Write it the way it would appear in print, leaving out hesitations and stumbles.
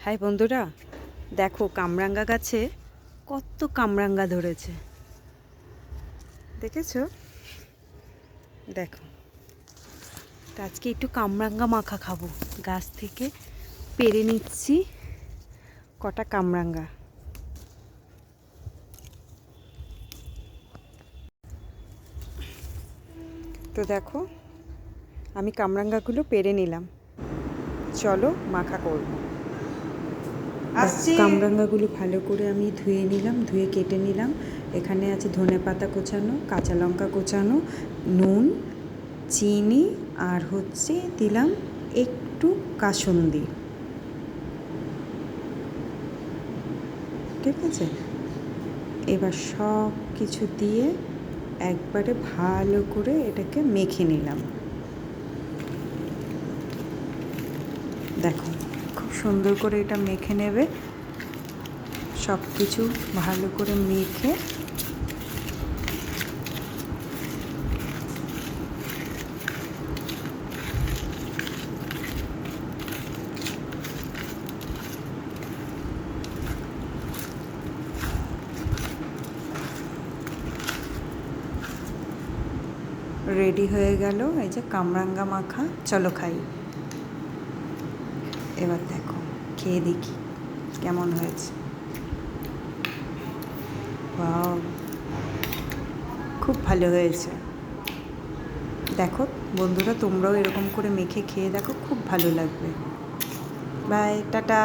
High বন্ধুরা, দেখো কামরাঙ্গা গাছে কত কামরাঙ্গা ধরেছে, দেখেছো? দেখো, তো আজকে একটু কামরাঙ্গা মাখা খাবো। গাছ থেকে পেরে নিচ্ছি কটা কামরাঙ্গা। তো দেখো, আমি কামরাঙ্গাগুলো পেরে নিলাম, চলো মাখা করবো। কামরাঙ্গাগুলো ভালো করে আমি ধুয়ে কেটে নিলাম। এখানে আছে ধনেপাতা কোচানো, কাঁচা লঙ্কা কোচানো, নুন, চিনি আর দিলাম একটু কাসুন্দি। ঠিক আছে, এবার সব কিছু দিয়ে একবারে ভালো করে এটাকে মেখে নিলাম। দেখো, খুব সুন্দর করে এটা মেখে নেবে। সব কিছু ভালো করে মেখে রেডি হয়ে গেল এই যে কামরাঙ্গা মাখা। চলো খাই। এবার দেখো, খেয়ে দেখি কেমন হয়েছে। ওয়াও, খুব ভালো হয়েছে। দেখো বন্ধুরা, তোমরাও এরকম করে মেখে খেয়ে দেখো, খুব ভালো লাগবে। Bye, tata.